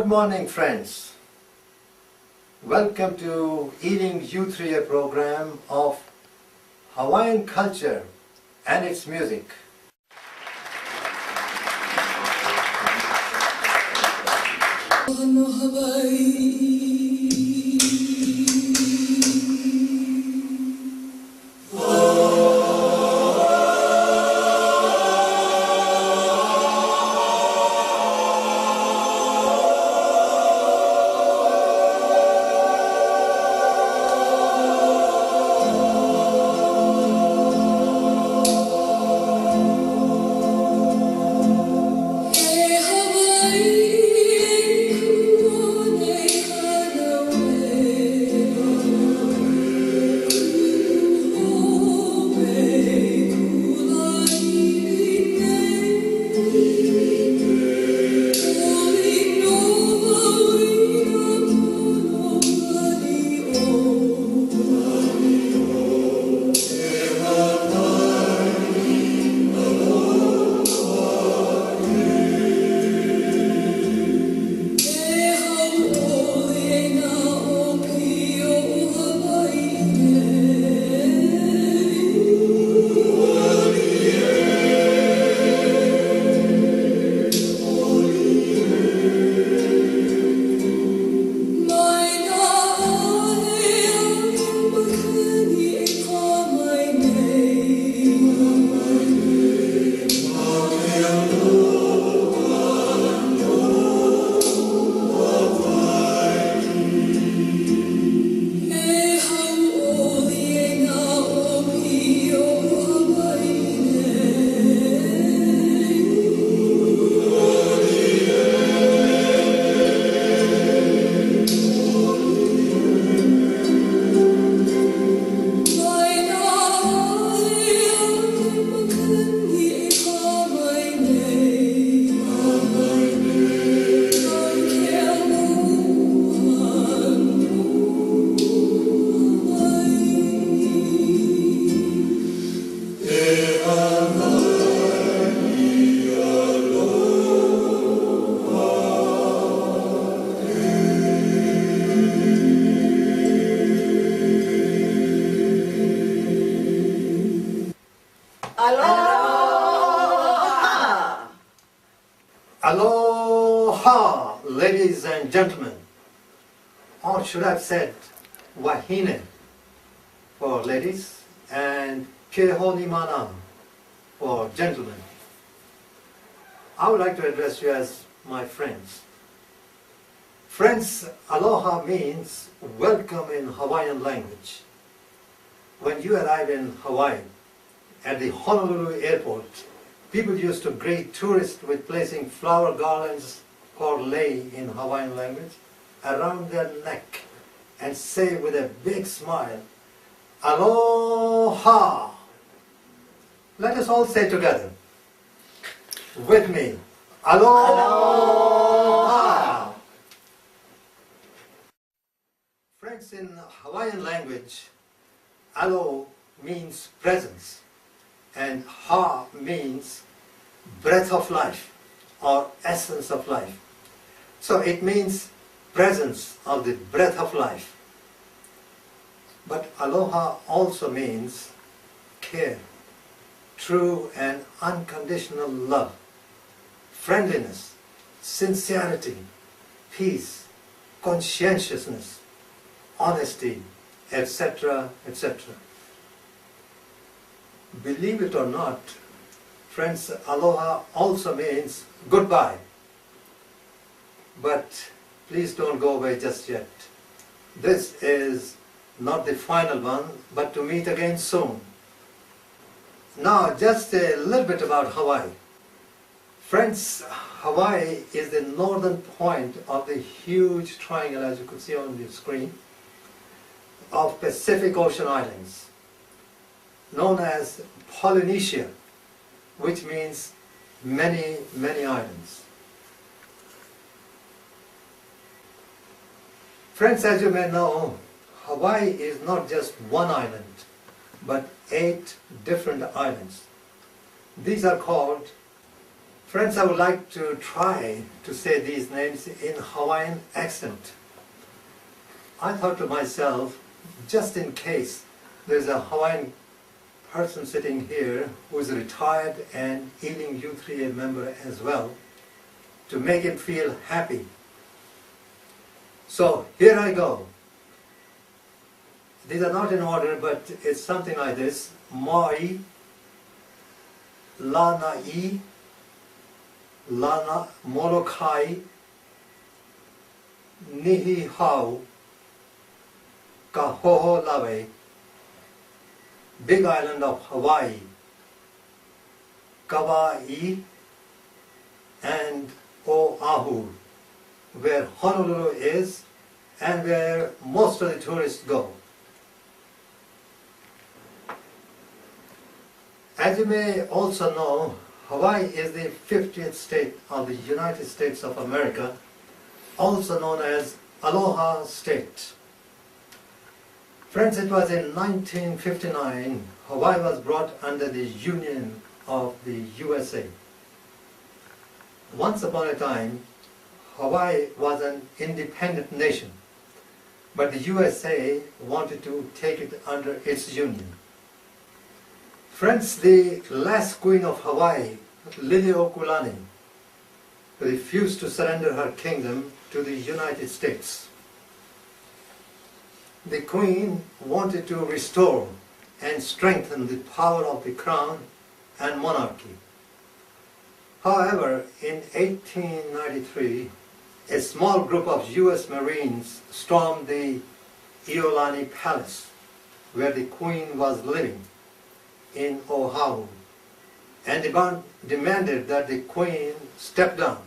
Good morning, friends. Welcome to Eating Youth Year program of Hawaiian culture and its music. Aloha! Aloha, ladies and gentlemen. Or should I have said wahine for ladies and kehoni mana for gentlemen. I would like to address you as my friends. Friends, aloha means welcome in Hawaiian language. When you arrive in Hawaii, at the Honolulu airport, people used to greet tourists with placing flower garlands called lei in Hawaiian language around their neck and say with a big smile, Aloha! Let us all say together, with me, Aloha! Friends, in Hawaiian language, alo means presence and ha means breath of life or essence of life. So it means presence of the breath of life. But aloha also means care, true and unconditional love, friendliness, sincerity, peace, conscientiousness, honesty, etc., etc. Believe it or not, friends, aloha also means goodbye. But please don't go away just yet. This is not the final one, but to meet again soon. Now, just a little bit about Hawaii. Friends, Hawaii is the northern point of the huge triangle, as you could see on the screen, of Pacific Ocean islands, known as Polynesia, which means many, many islands. Friends, as you may know, Hawaii is not just one island, but 8 different islands. These are called Friends, I would like to try to say these names in Hawaiian accent. I thought to myself, just in case there's a Hawaiian person sitting here who is retired and Ealing U3A member as well, to make him feel happy. So here I go. These are not in order, but it's something like this. Mai, Lanai, Lana, Molokai, Nihi Hau, Kahoho Lawe, Big Island of Hawaii, Kauai, and Oahu, where Honolulu is and where most of the tourists go. As you may also know, Hawaii is the 50th state of the United States of America, also known as Aloha State. Friends, it was in 1959 Hawaii was brought under the Union of the USA. Once upon a time, Hawaii was an independent nation, but the USA wanted to take it under its union. Friends, the last queen of Hawaii, Liliuokalani, refused to surrender her kingdom to the United States. The queen wanted to restore and strengthen the power of the crown and monarchy. However, in 1893, a small group of US Marines stormed the Iolani Palace, where the queen was living in Oahu, and demanded that the queen step down.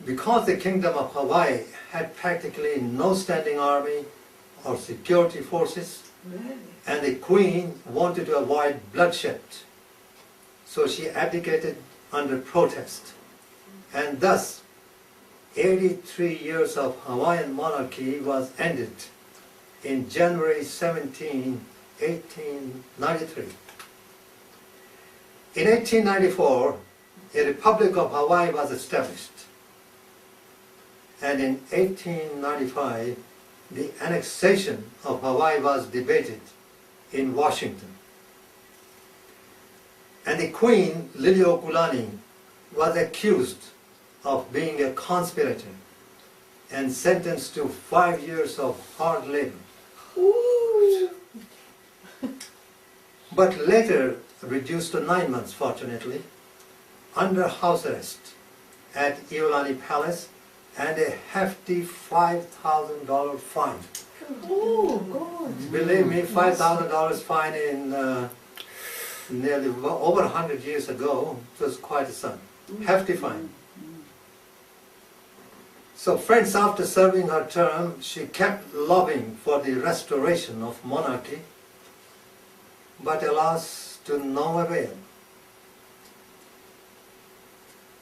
Because the Kingdom of Hawaii had practically no standing army or security forces, and the queen wanted to avoid bloodshed, so she abdicated under protest. And thus, 83 years of Hawaiian monarchy was ended in January 17, 1893. In 1894, a Republic of Hawaii was established. And in 1895, the annexation of Hawaii was debated in Washington. And the Queen, Liliuokalani, was accused of being a conspirator and sentenced to 5 years of hard labor. Ooh. But later reduced to 9 months, fortunately, under house arrest at Iolani Palace and a hefty $5,000 fine. Oh, God. Believe me, $5,000 fine in nearly over 100 years ago was quite a sum. Hefty fine. So friends, after serving her term, she kept lobbying for the restoration of monarchy, but alas, to no avail.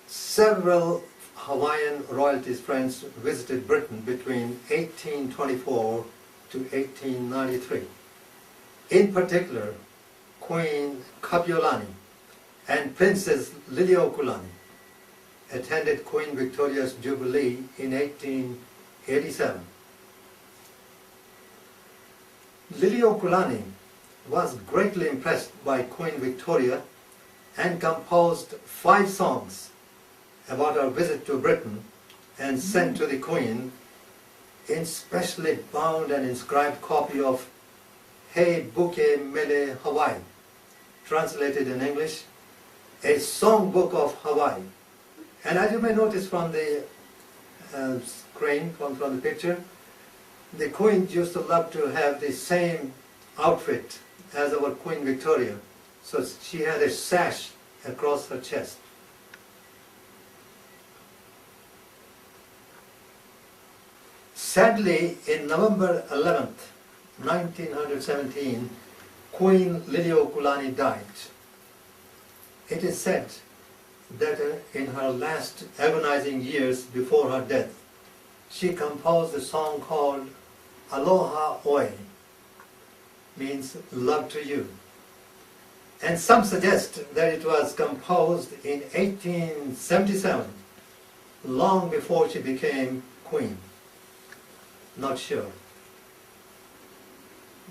Several Hawaiian royalties, friends, visited Britain between 1824 to 1893. In particular, Queen Kapiolani and Princess Liliuokalani attended Queen Victoria's Jubilee in 1887. Liliuokalani was greatly impressed by Queen Victoria and composed 5 songs about her visit to Britain and sent to the Queen in specially bound and inscribed copy of Hei Buke Mele Hawaii, translated in English, a songbook of Hawaii. And as you may notice from the screen, from the picture, the Queen used to love to have the same outfit as our Queen Victoria. So she had a sash across her chest. Sadly, in November 11th, 1917, Queen Liliuokalani died. It is said that in her last agonizing years before her death, she composed a song called Aloha Oe, means love to you. And some suggest that it was composed in 1877, long before she became queen. Not sure.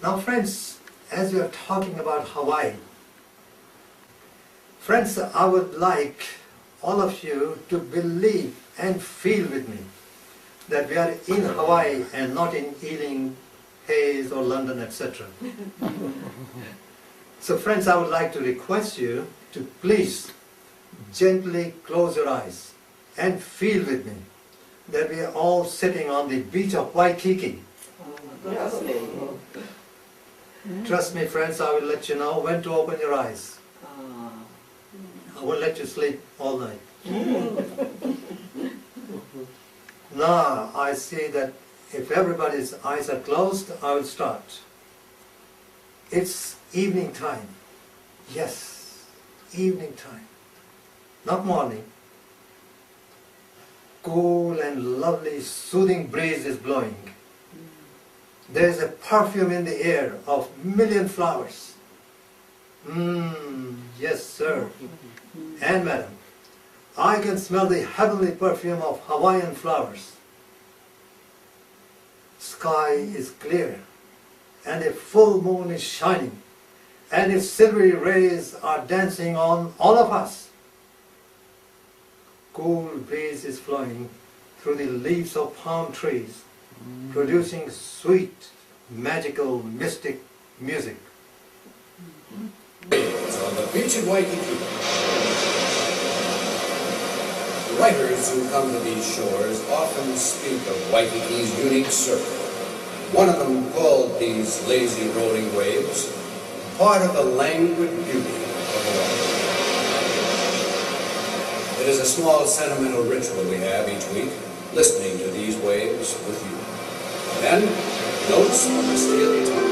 Now friends, as we are talking about Hawaii, friends, I would like all of you to believe and feel with me that we are in Hawaii and not in Ealing, Hayes or London, etc. So friends, I would like to request you to please gently close your eyes and feel with me that we are all sitting on the beach of Waikiki. Trust me friends, I will let you know when to open your eyes. I won't let you sleep all night. Now I see that if everybody's eyes are closed, I will start. It's evening time. Yes, evening time. Not morning. Cool and lovely, soothing breeze is blowing. There is a perfume in the air of million flowers. Yes, sir. And madam, I can smell the heavenly perfume of Hawaiian flowers. Sky is clear, and a full moon is shining, and its silvery rays are dancing on all of us. Cool breeze is flowing through the leaves of palm trees, producing sweet, magical, mystic music. It's on the beach at Waikiki. Writers who come to these shores often speak of Waikiki's unique surf. One of them called these lazy rolling waves part of the languid beauty of Hawaii. It is a small sentimental ritual we have each week, listening to these waves with you. Then, notes from the steel guitar.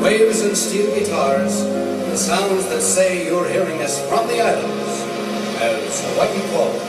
Waves and steel guitars, the sounds that say you're hearing us from the islands, as Hawaii calls.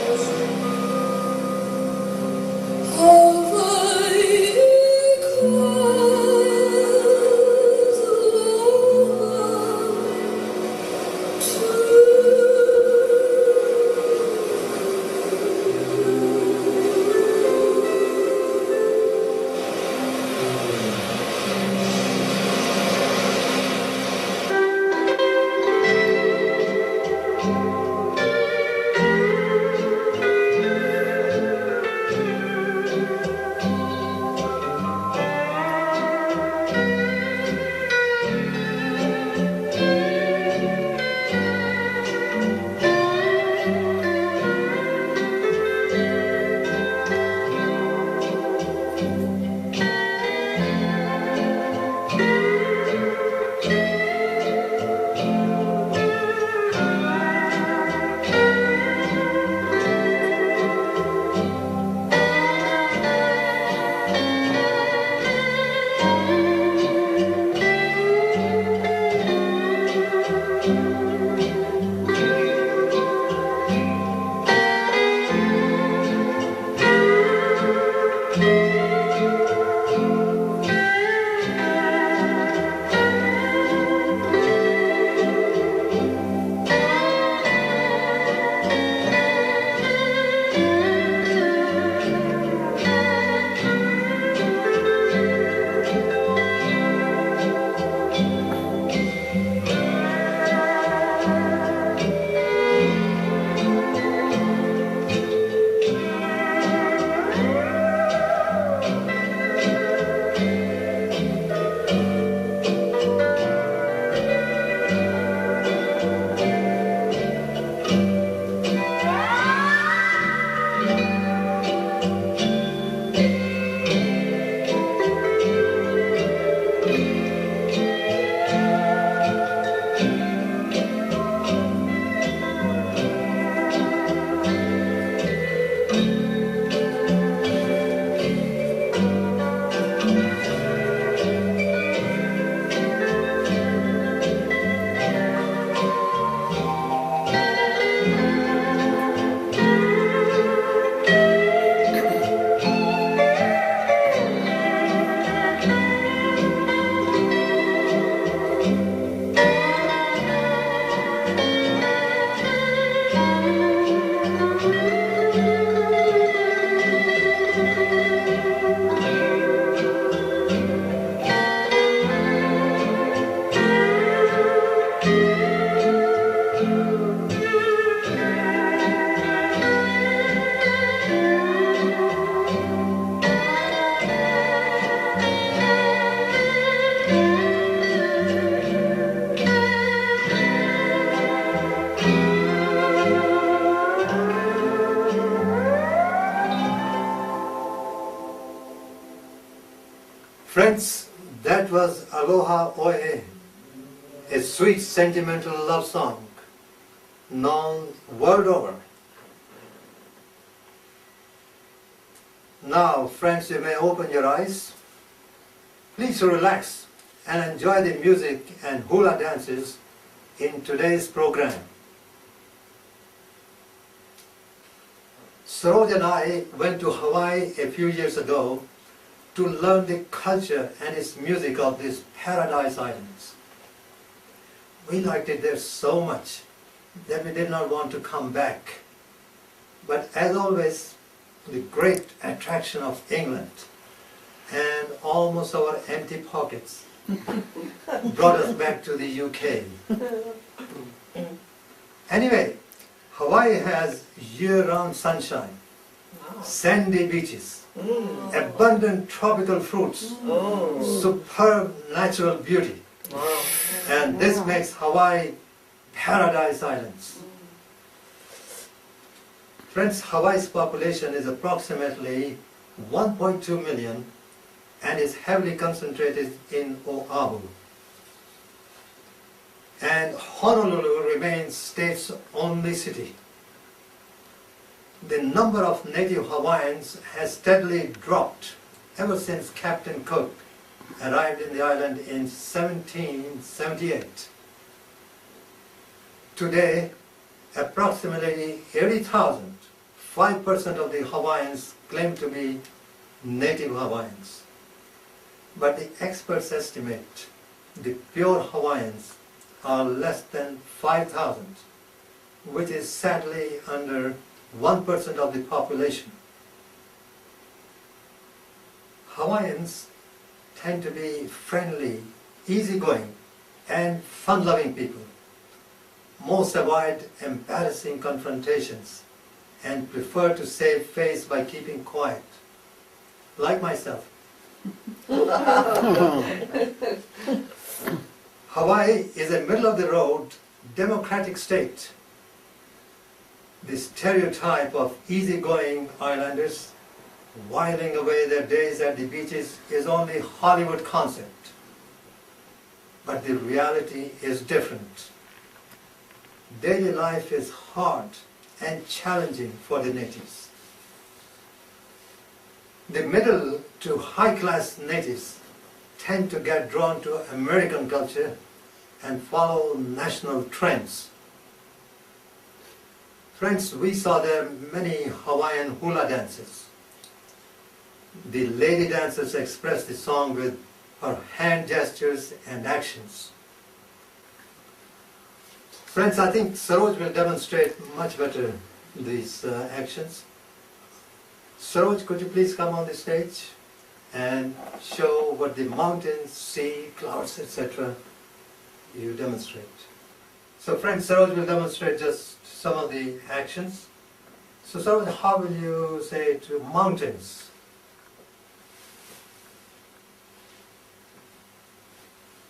Friends, that was Aloha Oe, a sweet sentimental love song known world over. Now, friends, you may open your eyes. Please relax and enjoy the music and hula dances in today's program. Saroj and I went to Hawaii a few years ago to learn the culture and its music of these paradise islands. We liked it there so much that we did not want to come back. But as always, the great attraction of England and almost our empty pockets brought us back to the UK. Anyway, Hawaii has year-round sunshine, sandy beaches, abundant tropical fruits, superb natural beauty, and this makes Hawaii paradise islands. Friends, Hawaii's population is approximately 1.2 million and is heavily concentrated in Oahu. And Honolulu remains state's only city. The number of native Hawaiians has steadily dropped ever since Captain Cook arrived in the island in 1778. Today, approximately 80,000, 5% of the Hawaiians claim to be native Hawaiians. But the experts estimate the pure Hawaiians are less than 5,000, which is sadly under 1% of the population. Hawaiians tend to be friendly, easygoing, and fun-loving people. Most avoid embarrassing confrontations and prefer to save face by keeping quiet, like myself. Hawaii is a middle-of-the-road democratic state. The stereotype of easygoing islanders whiling away their days at the beaches is only Hollywood concept. But the reality is different. Daily life is hard and challenging for the natives. The middle to high-class natives tend to get drawn to American culture and follow national trends. Friends, we saw there many Hawaiian hula dances. The lady dancers express the song with her hand gestures and actions. Friends, I think Saroj will demonstrate much better these actions. Saroj, could you please come on the stage and show what the mountains, sea, clouds, etc. you demonstrate. So friends, Saroj will demonstrate just some of the actions. So Saroj, how will you say to mountains?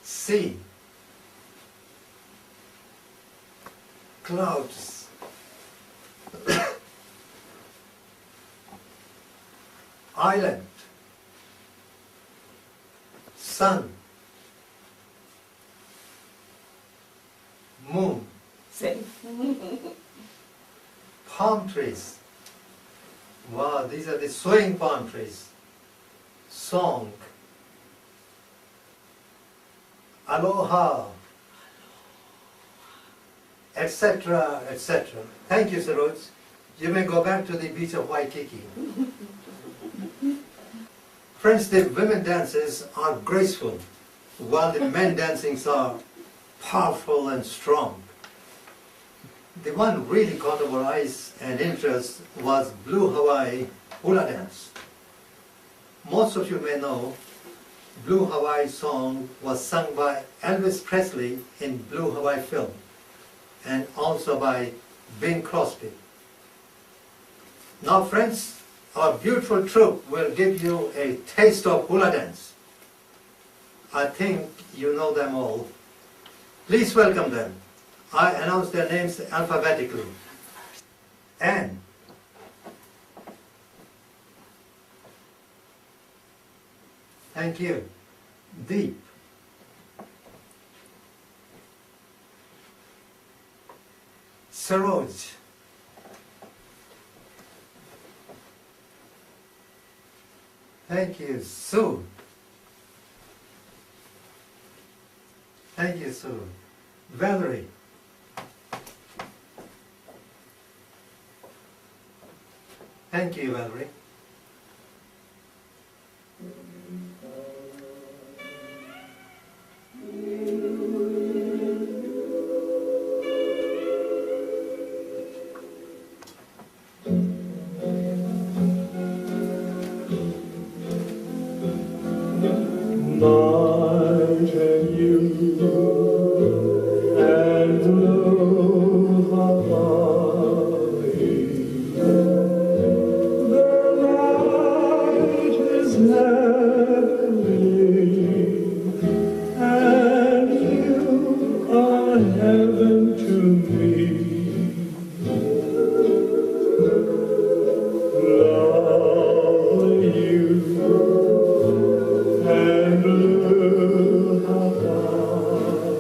Sea. Clouds. Island. Sun. Moon. Sethi. Palm trees. Wow, these are the swaying palm trees. Song. Aloha. Etc., etc. Thank you, Saroj. You may go back to the beach of Waikiki. Friends, the women dances are graceful, while the men dancings are powerful and strong. The one really caught our eyes and interest was Blue Hawaii hula dance. Most of you may know Blue Hawaii song was sung by Elvis Presley in Blue Hawaii film and also by Bing Crosby. Now friends, our beautiful troupe will give you a taste of hula dance. I think you know them all. Please welcome them. I announce their names alphabetically. Anne. Thank you. Deep. Saroj. Thank you, Sue. Thank you, Sue. Valerie. Thank you, Valerie. Night and you and blue Hawaii. The night is heavenly, and you are heaven to me. Lovely you and blue Hawaii,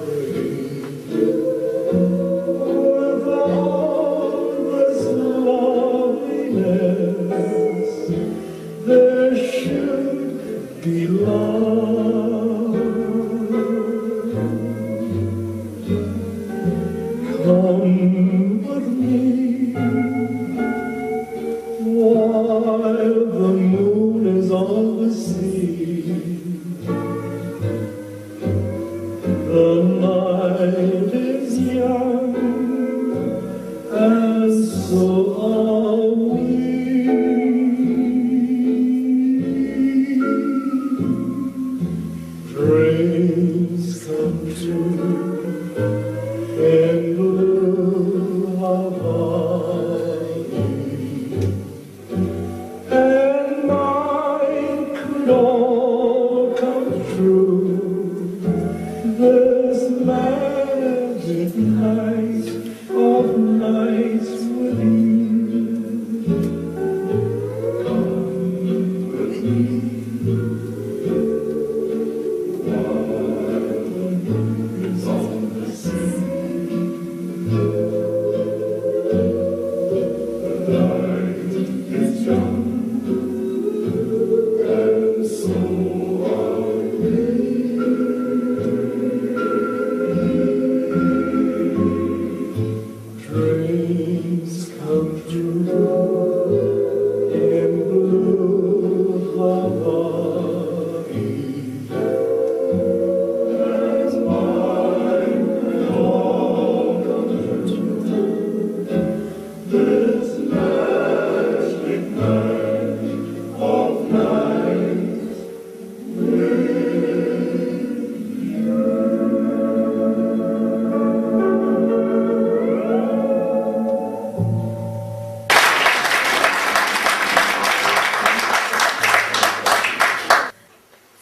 with all this loveliness, there should be love. Come with me while the moon is on the sea. The night is young, and so are we. Dreams come true in blue Hawaii, and mine could all come true. This magic night of nights with you. Come with me while the moon is on the sea. The night is young, and so are we. Dreams come true in blue Hawaii, as mine all come true. This magic night of nights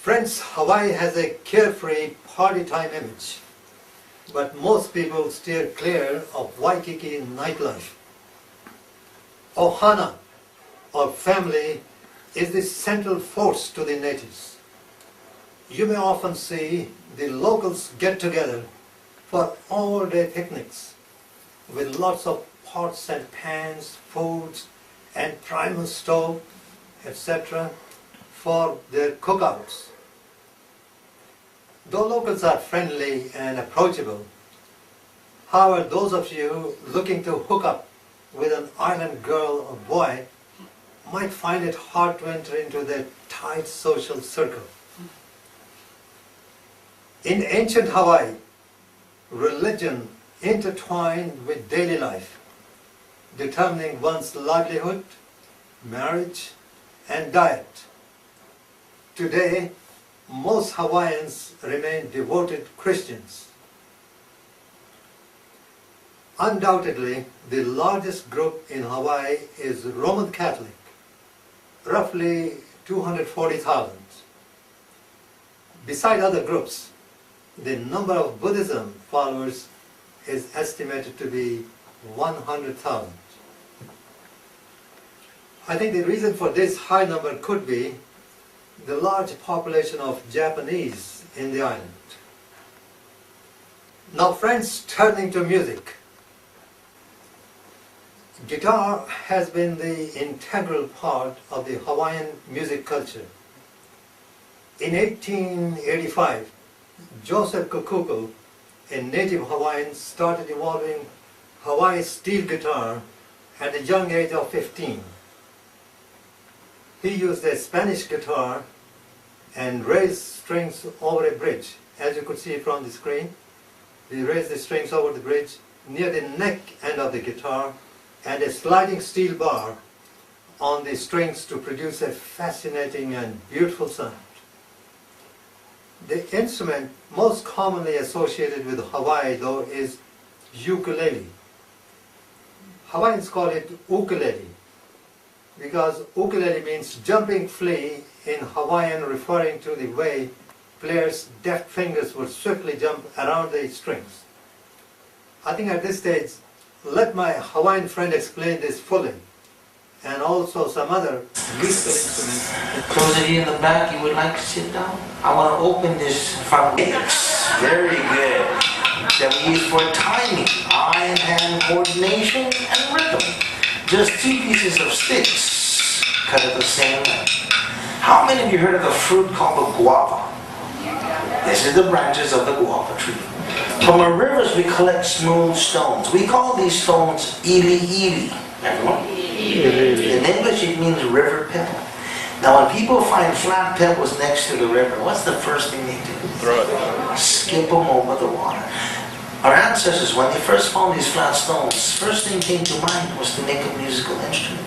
Friends, Hawaii has a carefree party time image, but most people steer clear of Waikiki nightlife. Ohana, or family, is the central force to the natives. You may often see the locals get together for all-day picnics with lots of pots and pans, foods, and primal stove, etc. for their cookouts. Though locals are friendly and approachable, however, those of you looking to hook up with an island girl or boy might find it hard to enter into their tight social circle. In ancient Hawaii, religion intertwined with daily life, determining one's livelihood, marriage, and diet. Today, most Hawaiians remain devoted Christians. Undoubtedly, the largest group in Hawaii is Roman Catholic, roughly 240,000. Beside other groups, the number of Buddhism followers is estimated to be 100,000. I think the reason for this high number could be the large population of Japanese in the island. Now friends, turning to music. Guitar has been the integral part of the Hawaiian music culture. In 1885, Joseph Kukuku, a native Hawaiian, started evolving Hawaii steel guitar at the young age of 15. He used a Spanish guitar and raised strings over a bridge. As you could see from the screen, he raised the strings over the bridge near the neck end of the guitar and a sliding steel bar on the strings to produce a fascinating and beautiful sound. The instrument most commonly associated with Hawaii, though, is ukulele. Hawaiians call it ukulele because ukulele means jumping flea in Hawaiian, referring to the way players' deft fingers would swiftly jump around the strings. I think at this stage, let my Hawaiian friend explain this fully, and also some other musical instruments. Those of you in the back, you would like to sit down? I want to open this from very good. That we use for timing, eye and hand coordination, and rhythm. Just two pieces of sticks cut at the same length. How many of you heard of the fruit called the guava? This is the branches of the guava tree. From our rivers we collect smooth stones. We call these stones ili. Everyone? In English it means river pebble. Now when people find flat pebbles next to the river, what's the first thing they do? Throw it. Skip them over the water. Our ancestors, when they first found these flat stones, first thing came to mind was to make a musical instrument.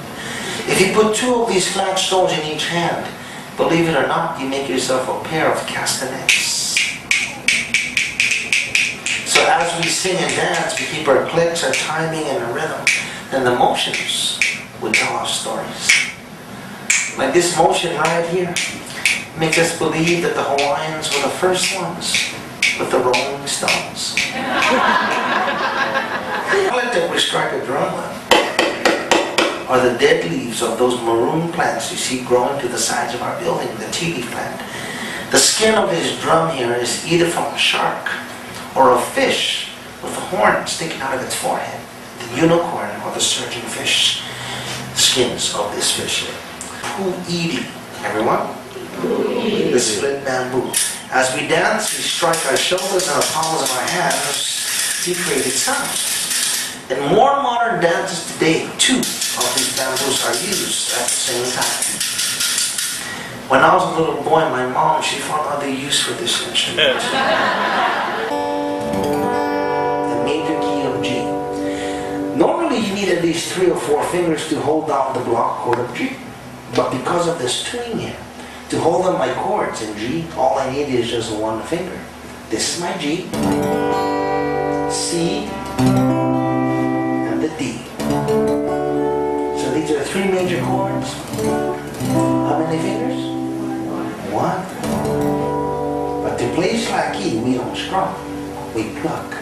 If you put two of these flat stones in each hand, believe it or not, you make yourself a pair of castanets. So as we sing and dance, we keep our clicks, our timing, and our rhythm, and the motions will tell our stories. Like this motion right here makes us believe that the Hawaiians were the first ones with the Rolling Stones. I like that we strike a drum on are the dead leaves of those maroon plants you see growing to the sides of our building, the tea leaf plant. The skin of this drum here is either from a shark or a fish with a horn sticking out of its forehead. The unicorn or the surging fish skins of this fish here. Pu'ili, everyone? The split bamboo. As we dance, we strike our shoulders and the palms of our hands to create sound. In more modern dances today, two of these bamboos are used at the same time. When I was a little boy, my mom, she found other use for this instrument. The major key of G. Normally you need at least 3 or 4 fingers to hold down the block chord of G. But because of this tuning here, to hold on my chords in G, all I need is just 1 finger. This is my G, C, and the D. So these are 3 major chords. How many fingers? 1. But to play slack E, we don't strum, we pluck.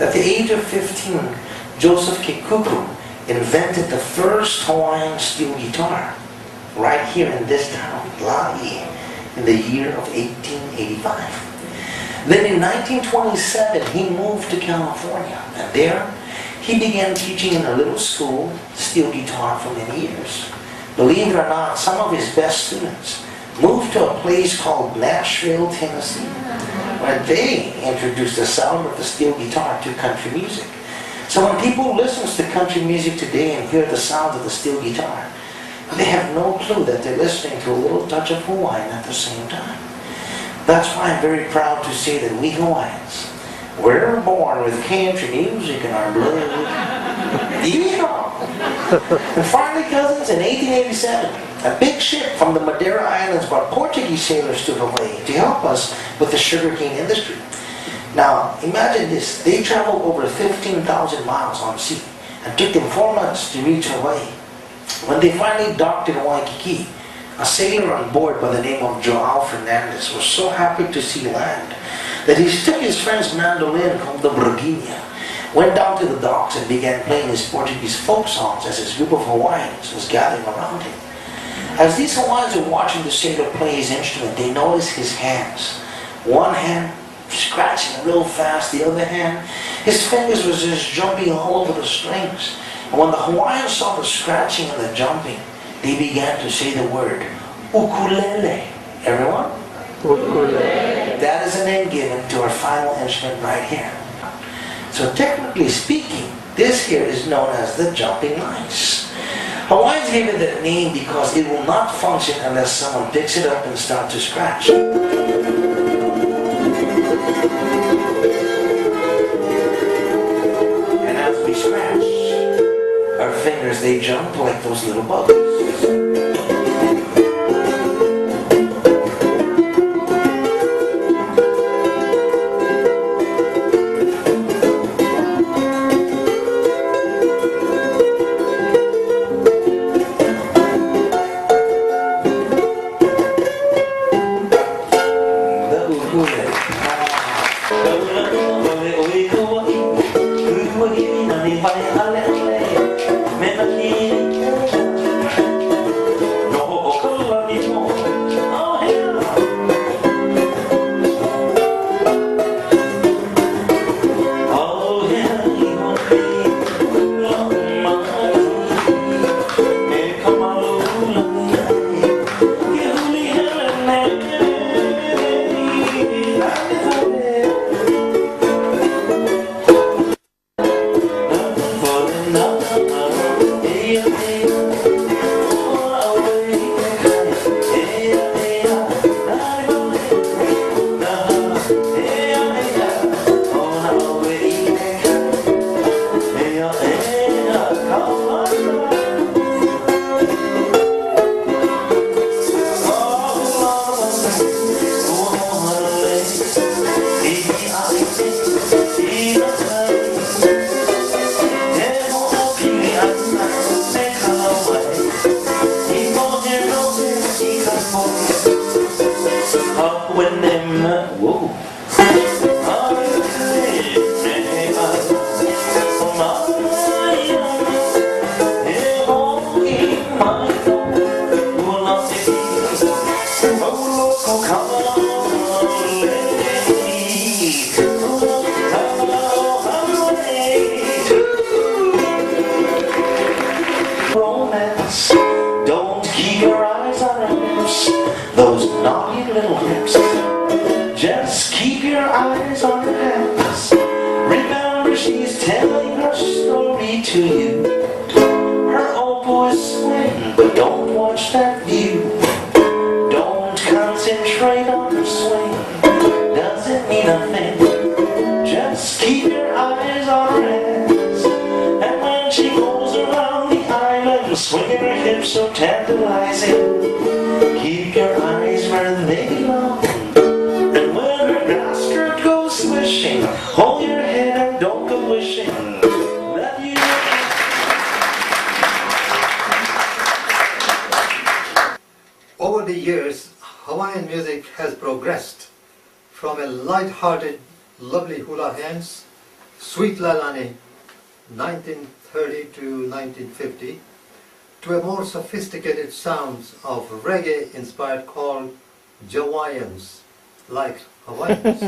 At the age of 15, Joseph Kikuku invented the first Hawaiian steel guitar right here in this town, La'i, in the year of 1885. Then in 1927, he moved to California, and there he began teaching in a little school steel guitar for many years. Believe it or not, some of his best students moved to a place called Nashville, Tennessee, where and they introduced the sound of the steel guitar to country music. So when people listen to country music today and hear the sound of the steel guitar, they have no clue that they're listening to a little touch of Hawaiian at the same time. That's why I'm very proud to say that we Hawaiians, we're born with country music in our blood. Yeehaw! And finally, cousins, in 1887, a big ship from the Madeira Islands brought Portuguese sailors to Hawaii to help us with the sugarcane industry. Now, imagine this. They traveled over 15,000 miles on sea and took them 4 months to reach Hawaii. When they finally docked in Waikiki, a sailor on board by the name of Joao Fernandez was so happy to see land that he took his friend's mandolin called the Braguinha, went down to the docks and began playing his Portuguese folk songs as his group of Hawaiians was gathering around him. As these Hawaiians were watching the sailor play his instrument, they noticed his hands. One hand scratching real fast, the other hand, his fingers was just jumping all over the strings. And when the Hawaiians saw the scratching and the jumping, they began to say the word ukulele. Everyone? Ukulele. That is a name given to our final instrument right here. So technically speaking, this here is known as the jumping mice. Hawaiians gave it that name because it will not function unless someone picks it up and starts to scratch. And as we scratch, our fingers, they jump like those little bubbles. Don't keep your eyes on her lips, those naughty little lips. Just keep your eyes on her hands. Remember, she's telling her story to you. Her oboe is swing, but don't watch that view. Don't concentrate on her swing, doesn't mean a thing. Just keep your eyes on her hands. And when she goes around the island, swinging her hips so tantalizing, keep your eyes where they belong. And when her grass skirt goes swishing, hold your head and don't go wishing that you... Over the years, Hawaiian music has progressed from a light-hearted, lovely hula hands, sweet lalane, 1930 to 1950, to a more sophisticated sounds of reggae-inspired called Hawaiians, like Hawaiians.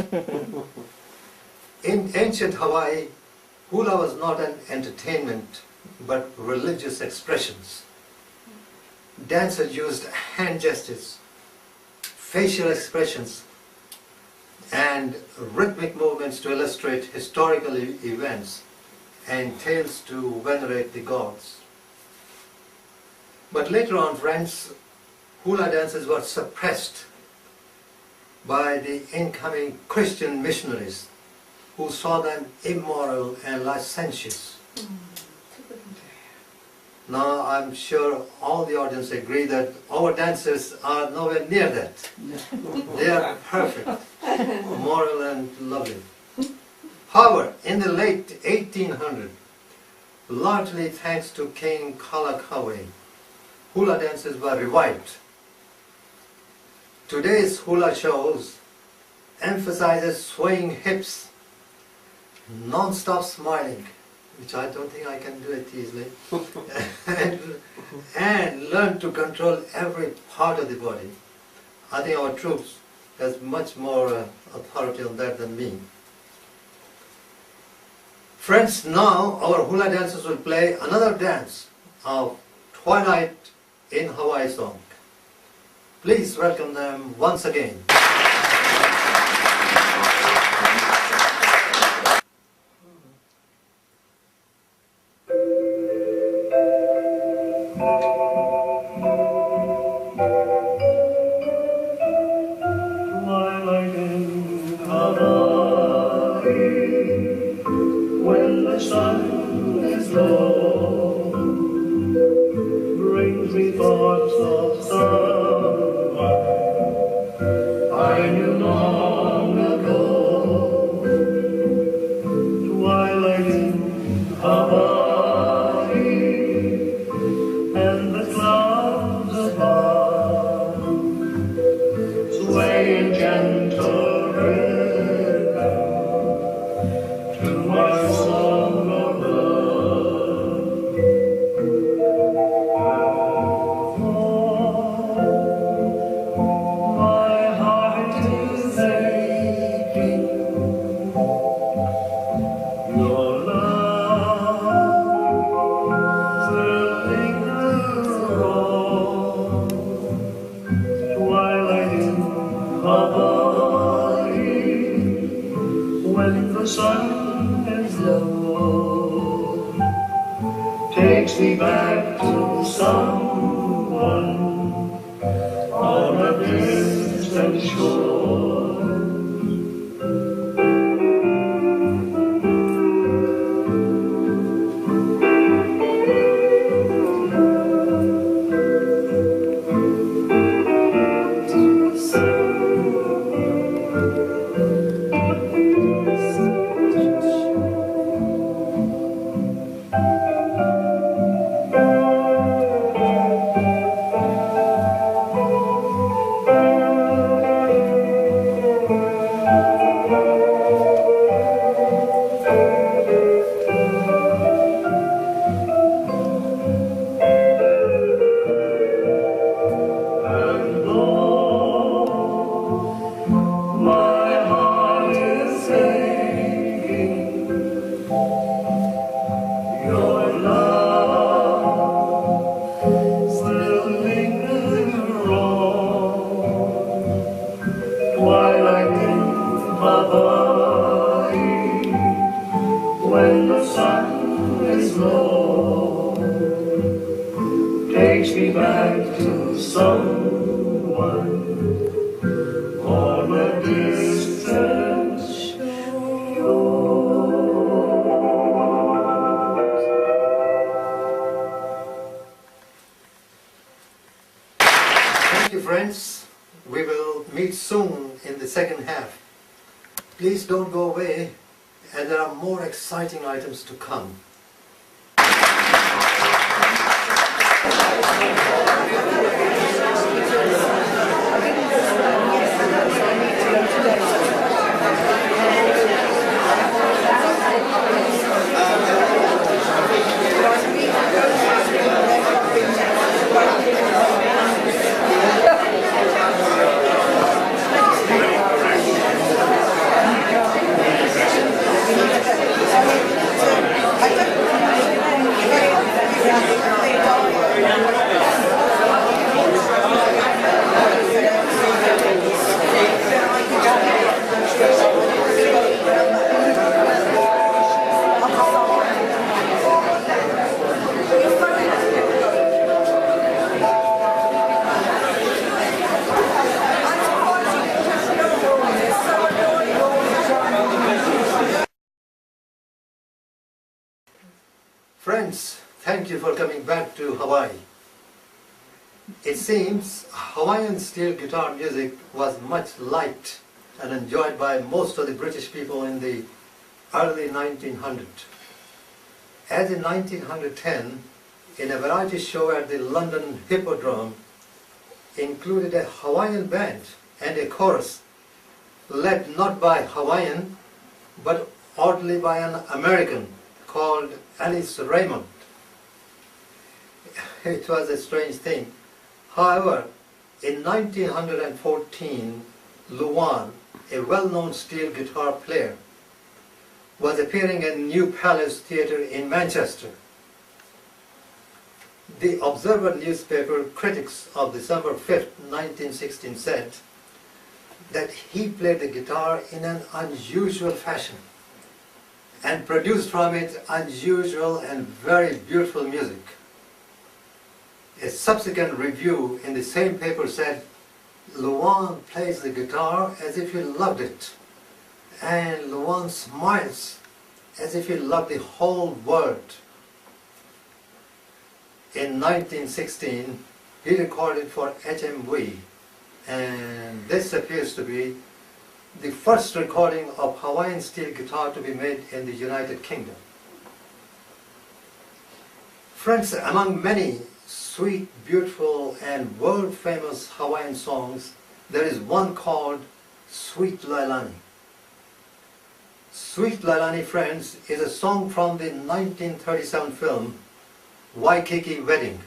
In ancient Hawaii, hula was not an entertainment, but religious expressions. Dancers used hand gestures, facial expressions, and rhythmic movements to illustrate historical events and tales to venerate the gods. But later on, friends, hula dances were suppressed by the incoming Christian missionaries who saw them immoral and licentious. Now I'm sure all the audience agree that our dances are nowhere near that. They are perfect, moral and lovely. However, in the late 1800s, largely thanks to King Kalakaua, hula dances were revived. Today's hula shows emphasizes swaying hips, non-stop smiling, which I don't think I can do it easily, and learn to control every part of the body. I think our troops has much more authority on that than me. Friends, now our hula dancers will play another dance of Twilight in Hawaii song. Please welcome them once again. Twilight in Hawaii, when the sun is low, brings me thoughts of someone I knew long ago. Twilight in Hawaii, and the clouds above sway in gentle rhythm to my song of love. My heart is aching, your love still lingers on. Twilight in Hawaii, when the sun is low, takes me back to someone on a distant shore. And though my heart is aching, your love still lingers on. Twilight in Hawaii, when the sun is low, takes me back to someone on a distant shore. Thank you, friends. We will meet soon in the second half. Please don't go away, and there are more exciting items to come. I Friends, thank you for coming back to Hawaii. It seems Hawaiian steel guitar music was much liked and enjoyed by most of the British people in the early 1900s. As in 1910, in a variety show at the London Hippodrome, included a Hawaiian band and a chorus led not by Hawaiian but oddly by an American called Alice Raymond. It was a strange thing. However, in 1914, Luan, a well-known steel guitar player, was appearing in New Palace Theatre in Manchester. The Observer newspaper critics of December 5th, 1916 said that he played the guitar in an unusual fashion and produced from it unusual and very beautiful music. A subsequent review in the same paper said, Luan plays the guitar as if he loved it, and Luan smiles as if he loved the whole world. In 1916, he recorded for HMV, and this appears to be the first recording of Hawaiian steel guitar to be made in the United Kingdom. Friends, among many sweet, beautiful, and world-famous Hawaiian songs, there is one called Sweet Lailani. Sweet Lailani, friends, is a song from the 1937 film Waikiki Wedding.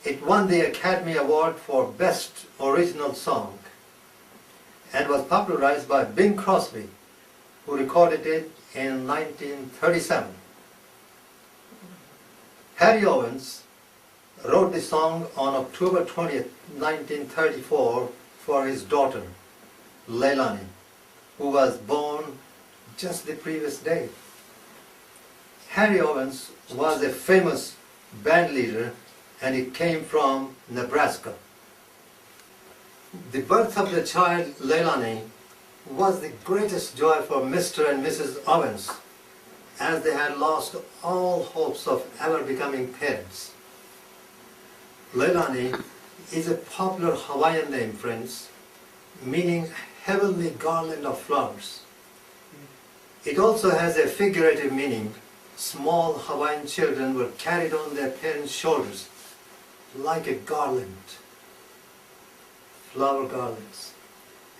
It won the Academy Award for Best Original Song and was popularized by Bing Crosby, who recorded it in 1937. Harry Owens wrote the song on October 20th, 1934 for his daughter, Leilani, who was born just the previous day. Harry Owens was a famous band leader and he came from Nebraska. The birth of the child, Leilani, was the greatest joy for Mr. and Mrs. Owens, as they had lost all hopes of ever becoming parents. Leilani is a popular Hawaiian name, friends, meaning heavenly garland of flowers. It also has a figurative meaning. Small Hawaiian children were carried on their parents' shoulders like a garland, flower garlands.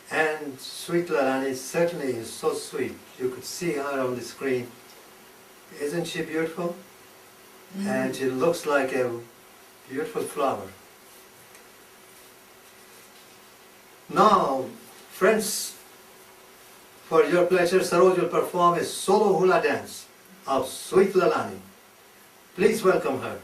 And Sweet Leilani certainly is so sweet. You could see her on the screen. Isn't she beautiful? And she looks like a beautiful flower. Now, friends, for your pleasure, Saroj will perform a solo hula dance of Sweet Leilani. Please welcome her.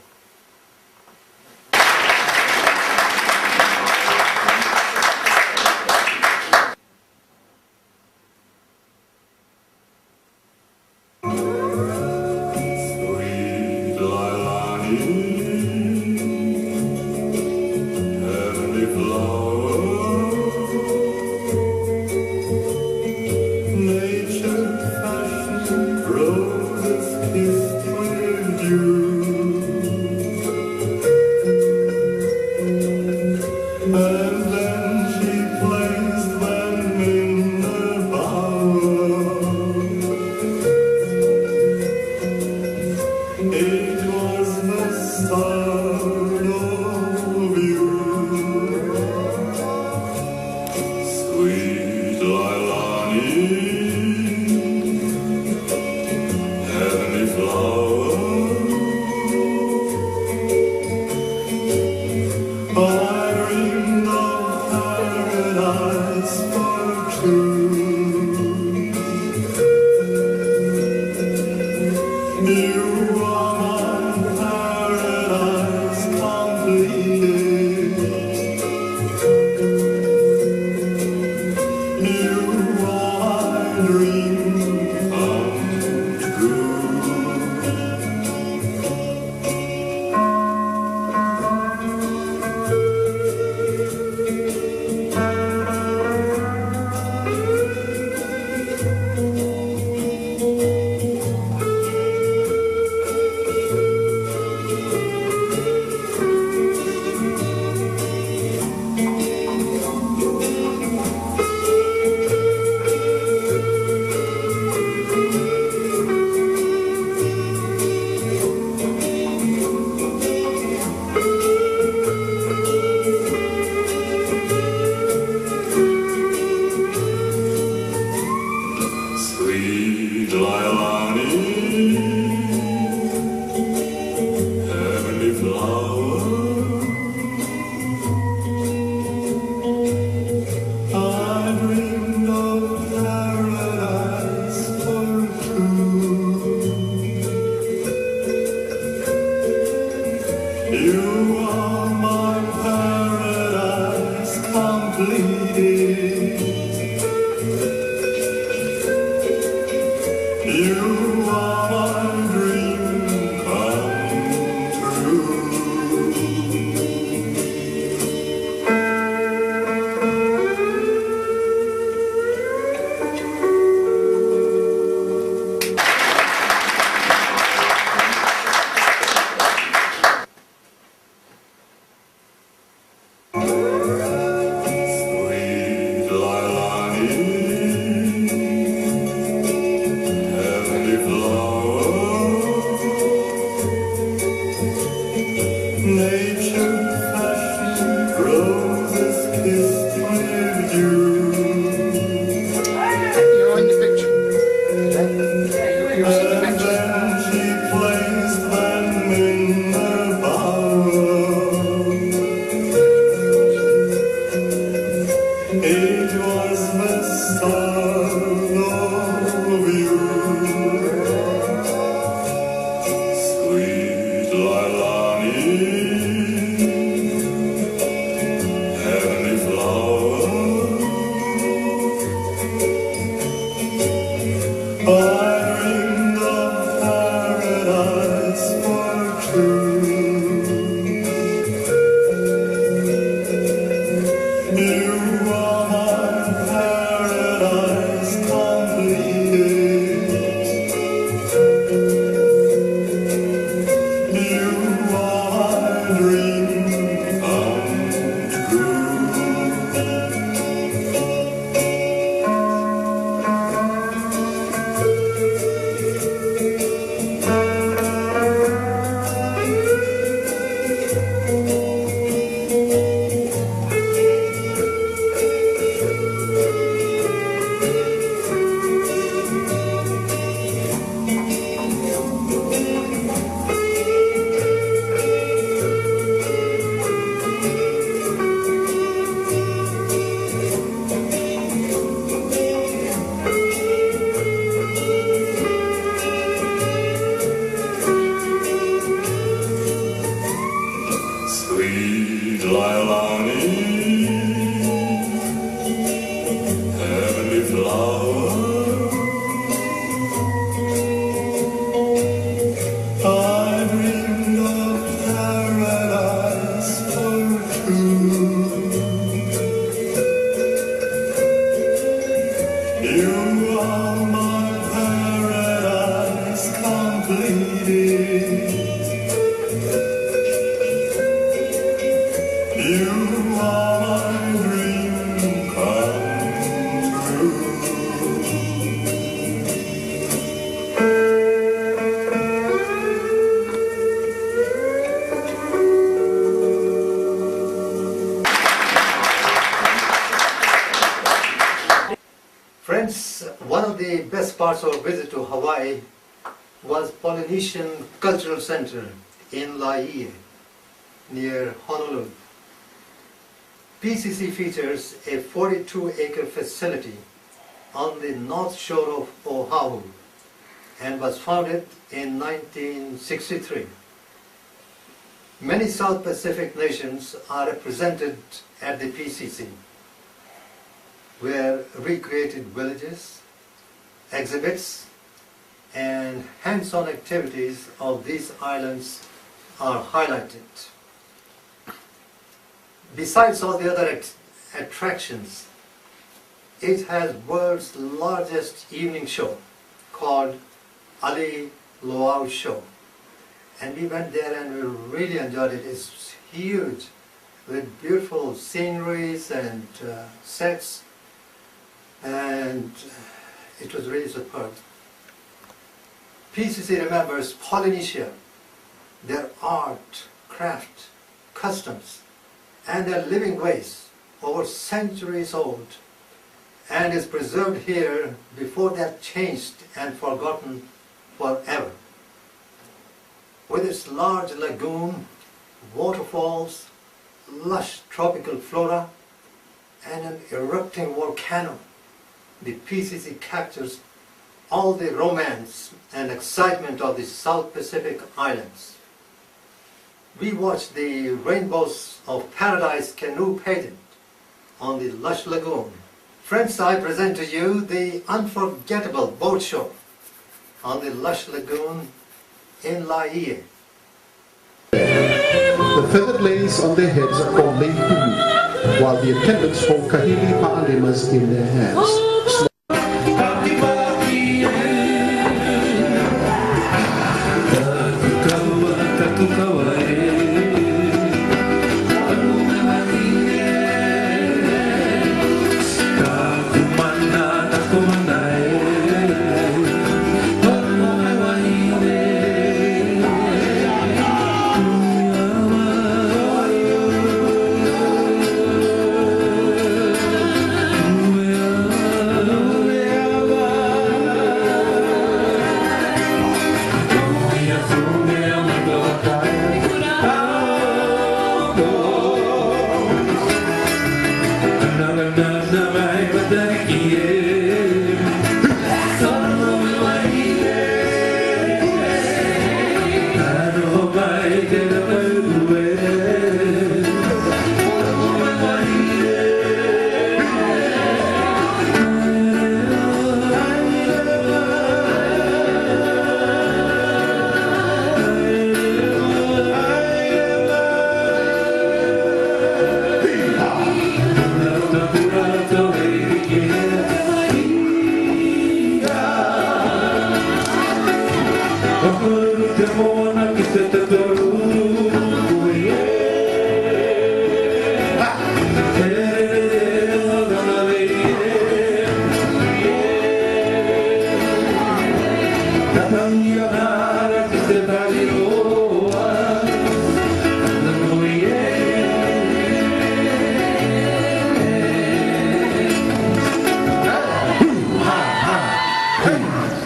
Sweet Lailani, heavenly flower, nature fashioned roses kissed with dew, and then she placed them in her bower. It was the start of you, Sweet Lailani, heavenly flower, You are my paradise completed. You are my dream come true. Sweet Lailani, heavenly flower, nature fashioned roses kissed with you. You're in the picture. You're in the And picture. then she placed them in her bower. It was the start of you, sweet Lailani, heavenly flower. I dreamed of paradise for two. You are my paradise completed. You are my dream come true. Sweet Lailani, heavenly flower, I dreamed of paradise for two. You are my paradise completed. You are my dream come true. Friends, one of the best parts of our visit to Hawaii was Polynesian Cultural Center in Laie, near Honolulu. PCC features a 42-acre facility on the north shore of Oahu and was founded in 1963. Many South Pacific nations are represented at the PCC, where recreated villages, exhibits, and hands-on activities of these islands are highlighted. Besides all the other attractions, it has world's largest evening show called Ali Luau Show. And we went there and we really enjoyed it. It's huge, with beautiful sceneries and sets, and it was really superb. PCC remembers Polynesia, their art, craft, customs, and their living ways over centuries old, and is preserved here before they are changed and forgotten forever. With its large lagoon, waterfalls, lush tropical flora, and an erupting volcano, the PCC captures all the romance and excitement of the South Pacific Islands. we watched the Rainbows of Paradise canoe pageant on the lush lagoon. Friends, I present to you the unforgettable boat show on the lush lagoon in Laie. The feathered lace on their heads are called leipuhi, while the attendants hold kahili pa'alemas in their hands.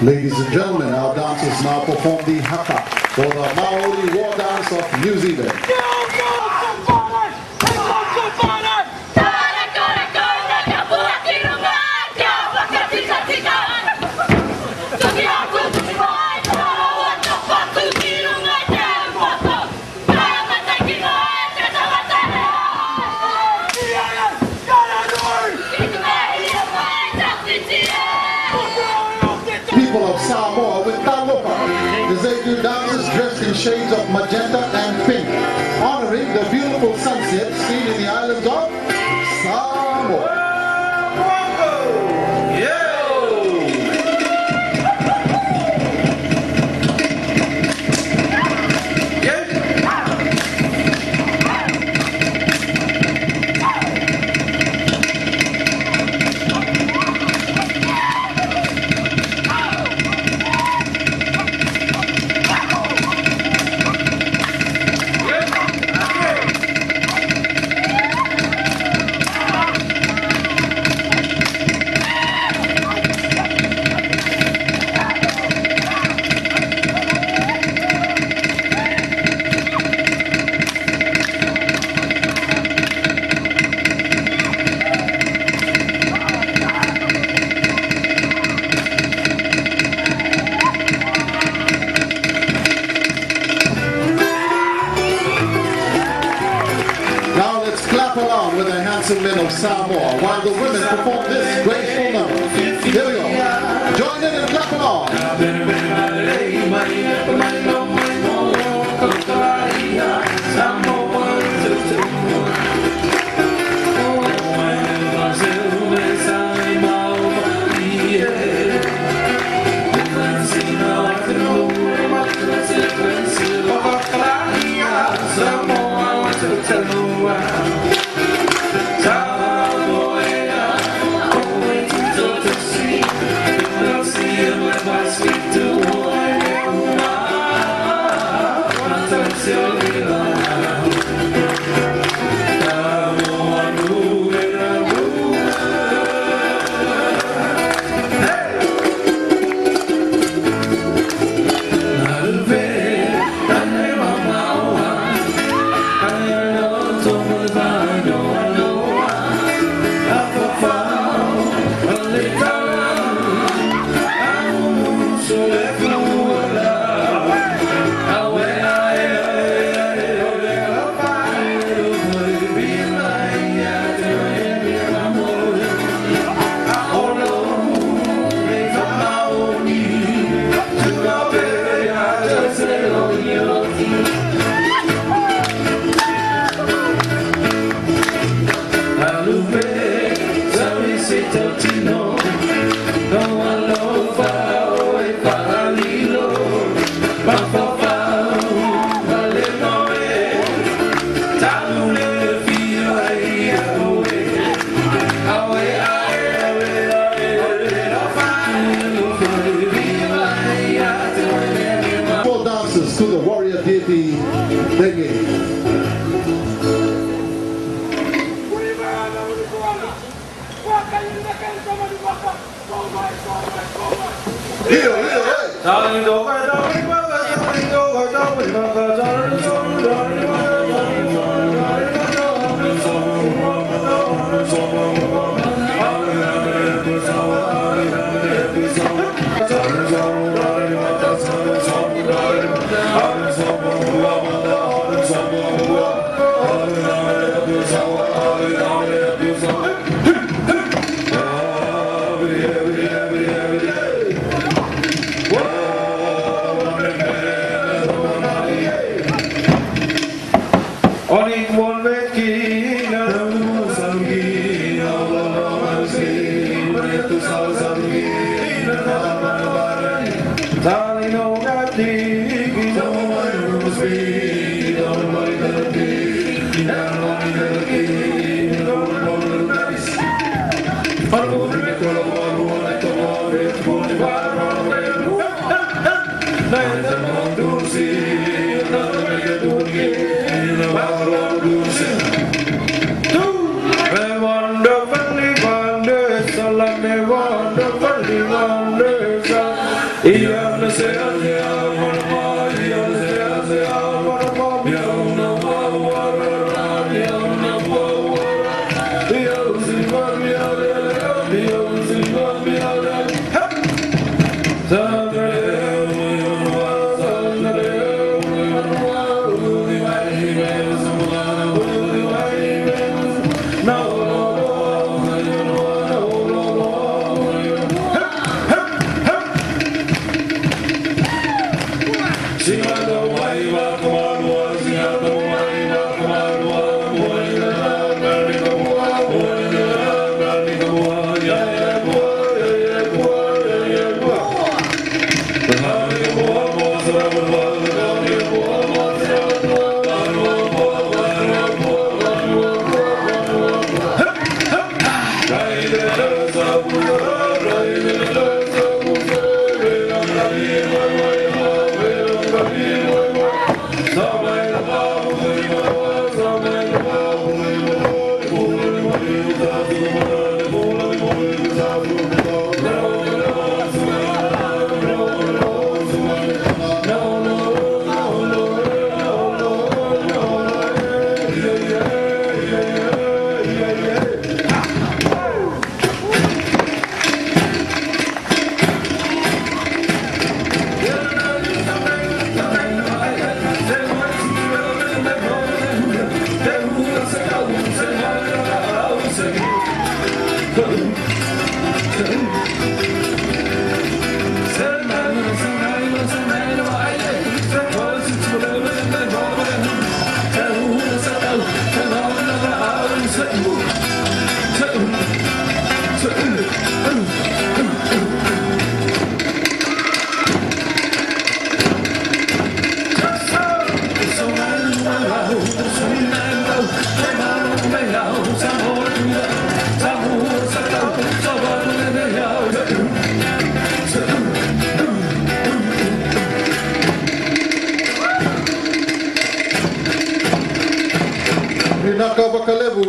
Ladies and gentlemen, our dancers now perform the haka, or the Maori war dance of New Zealand. People of Samoa with talopa, as they do dances dressed in shades of magenta and pink, honoring the beautiful sunset seen in the islands of Samoa. Along with the handsome men of Samoa while the women perform this graceful number. Here we go. Join in and clap along. So Thank you.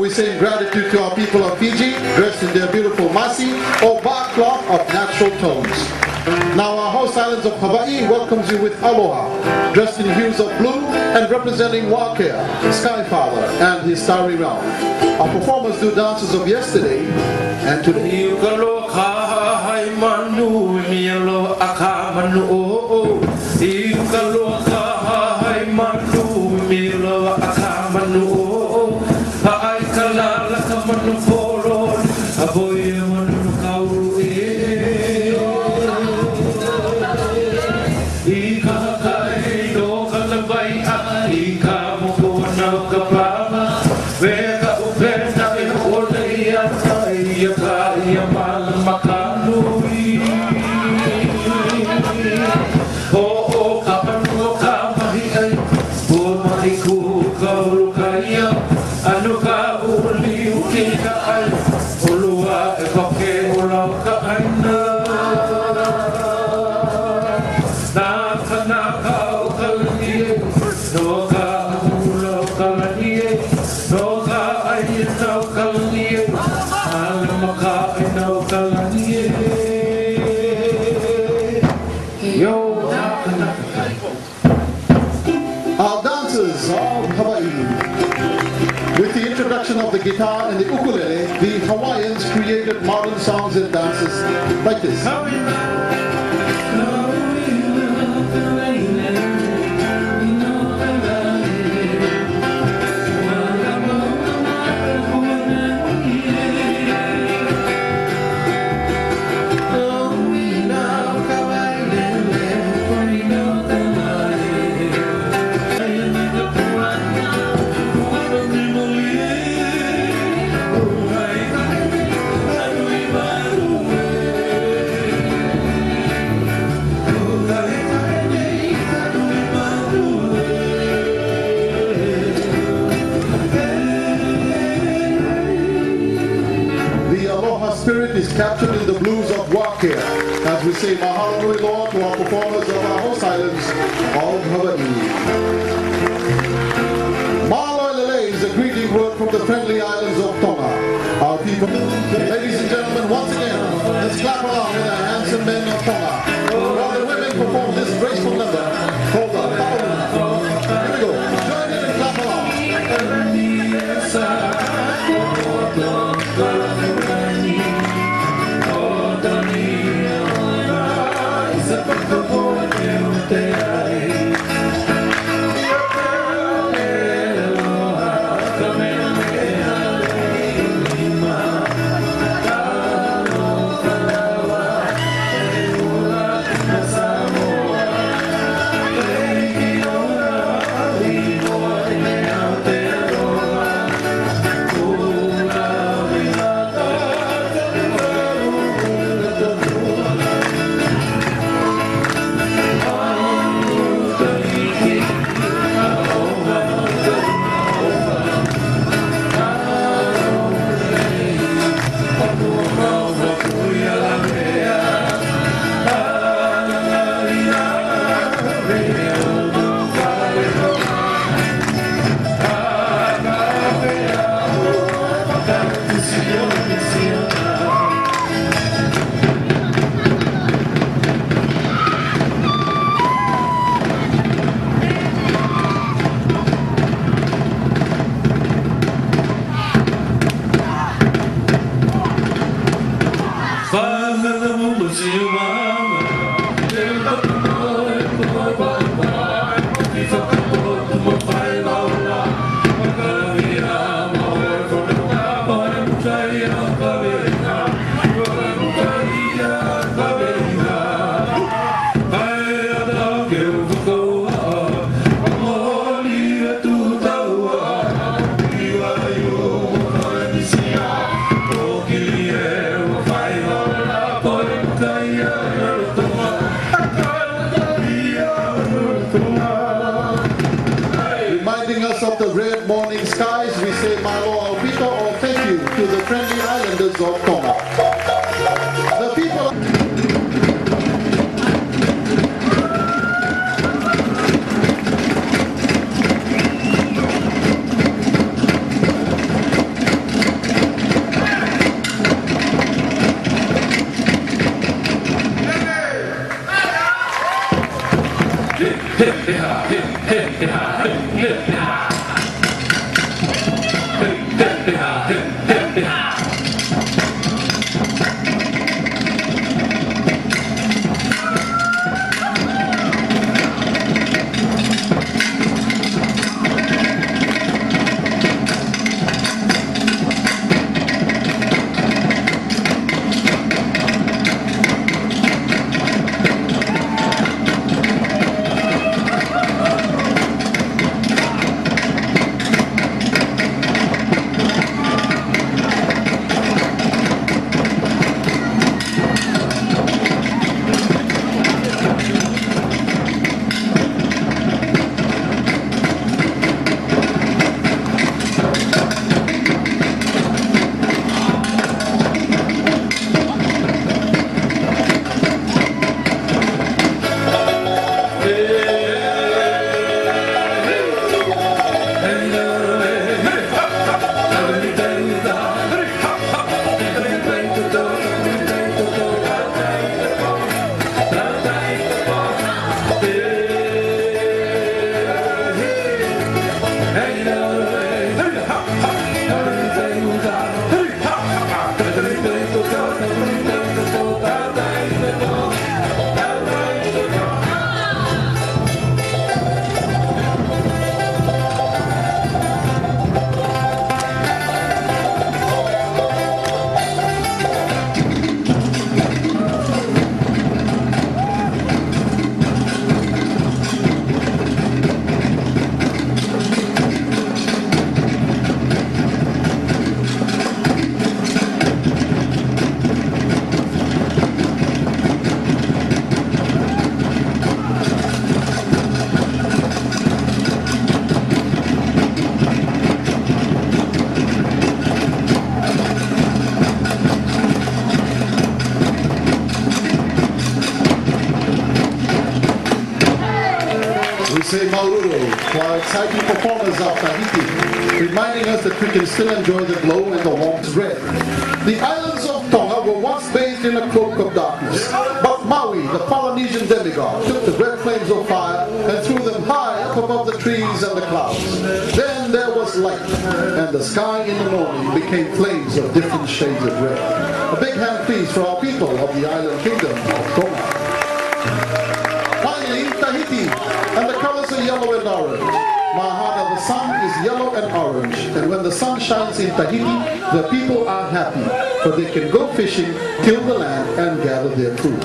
We say gratitude to our people of Fiji, dressed in their beautiful masi or bar cloth of natural tones. Now our host islands of Hawaii welcomes you with aloha, dressed in hues of blue and representing Wakea, Skyfather, and his starry realm. Our performers do dances of yesterday and today. No dancers of Hawaii. With the introduction of the guitar and the ukulele, the Hawaiians created modern songs and dances like this. Spirit is captured in the blues of Waka as we say Mahalo Nui Loa to our performers of our host islands of Hawaii. Mahalo Lele is a greeting word from the friendly islands of Tonga. Our people, ladies and gentlemen, once again, let's clap along with our handsome men of Tonga. While the women perform this graceful number called the Tauruna. Here we go. Join in and clap along. Reminding us of the red morning skies, we say Malo Alpito or thank you to the friendly islanders of Tonga. The people exciting performers of Tahiti, reminding us that we can still enjoy the glow and the warmth red. The islands of Tonga were once bathed in a cloak of darkness, but Maui, the Polynesian demigod, took the red flames of fire and threw them high up above the trees and the clouds. Then there was light, and the sky in the morning became flames of different shades of red. A big hand please for our people of the island kingdom of Tonga. Finally, Tahiti, and the colors are yellow and orange. Mahana, the sun is yellow and orange, and when the sun shines in Tahiti, the people are happy, for they can go fishing, till the land, and gather their food.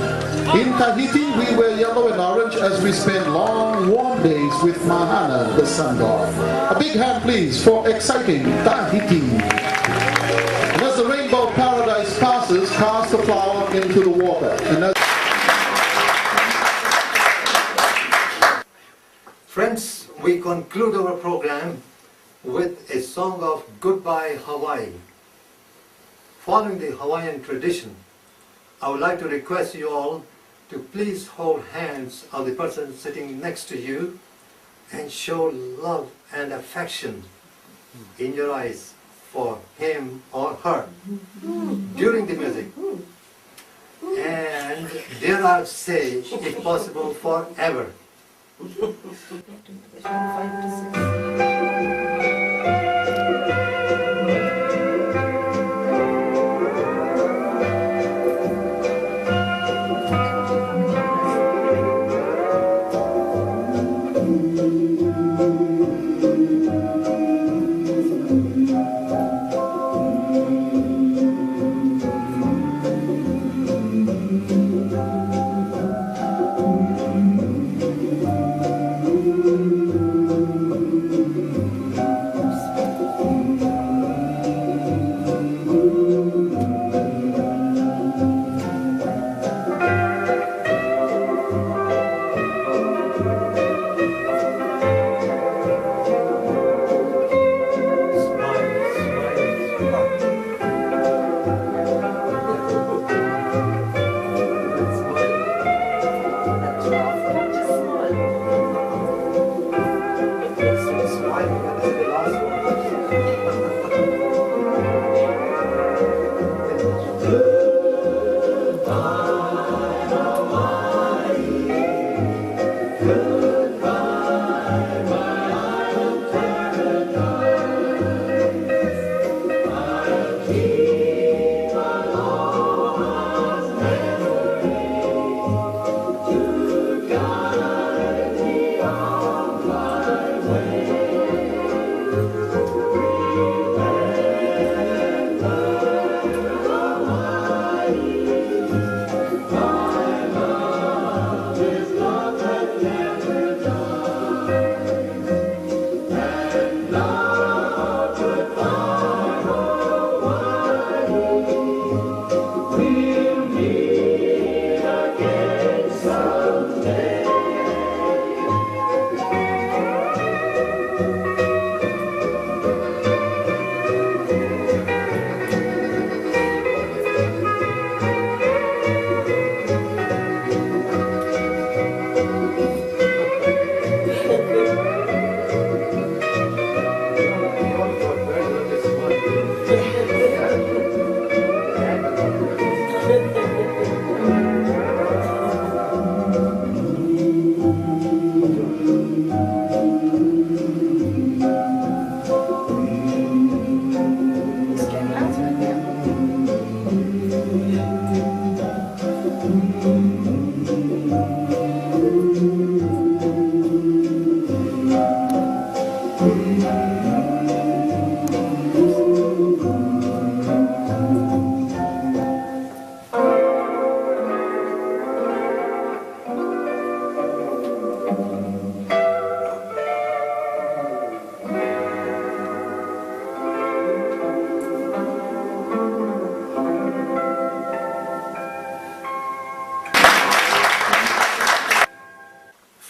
In Tahiti, we wear yellow and orange as we spend long, warm days with Mahana, the sun god. A big hand, please, for exciting Tahiti. And as the rainbow paradise passes, cast the flower into the water. And as Friends, we conclude our program with a song of Goodbye Hawaii. Following the Hawaiian tradition, I would like to request you all to please hold hands of the person sitting next to you and show love and affection in your eyes for him or her during the music. And dare I say, if possible, forever.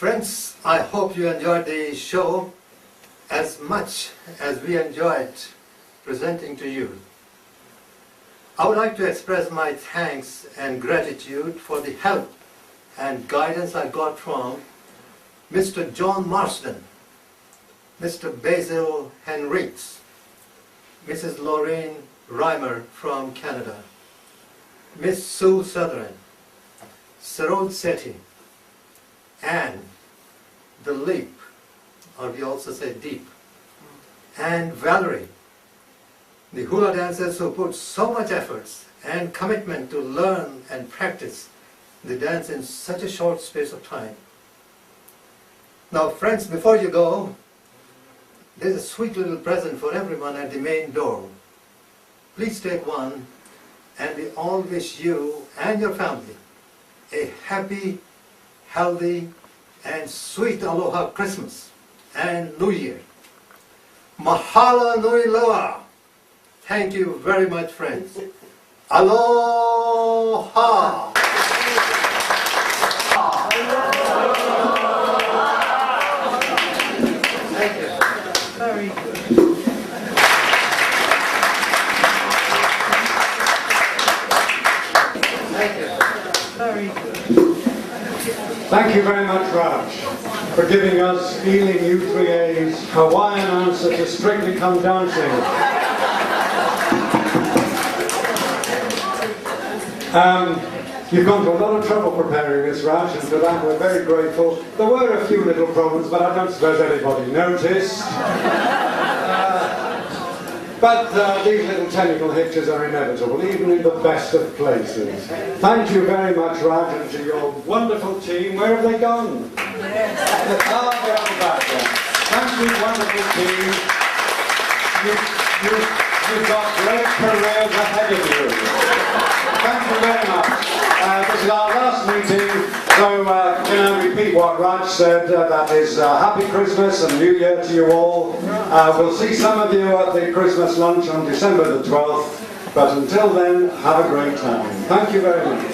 Friends, I hope you enjoyed the show as much as we enjoyed presenting to you. I would like to express my thanks and gratitude for the help and guidance I got from Mr. John Marsden, Mr. Basil Henriques, Mrs. Lorraine Reimer from Canada, Miss Sue Sutherland, Saroj Sethi, and the Leap, or we also say Deep, and Valerie, the hula dancers who put so much efforts and commitment to learn and practice the dance in such a short space of time. Now friends, before you go, there's a sweet little present for everyone at the main door. Please take one, and we all wish you and your family a happy, healthy, and sweet Aloha Christmas and New Year. Mahalo nui loa. Thank you very much, friends. Aloha. Thank you. Very good. Thank you. Very good. Thank you very much, Raj, for giving us Ealing U3A's Hawaiian answer to Strictly Come Dancing. You've gone to a lot of trouble preparing this, Raj, and for that we're very grateful. There were a few little problems, but I don't suppose anybody noticed. But these little technical hitches are inevitable, even in the best of places. Thank you very much, Raj, and to your wonderful team. Where have they gone? Yes. Ah, they're at the back there. Thank you, wonderful team. You've got great careers ahead of you. Thank you very much. This is our last meeting, so can I repeat what Raj said, that is Happy Christmas and New Year to you all. We'll see some of you at the Christmas lunch on December the 12th, but until then, have a great time. Thank you very much.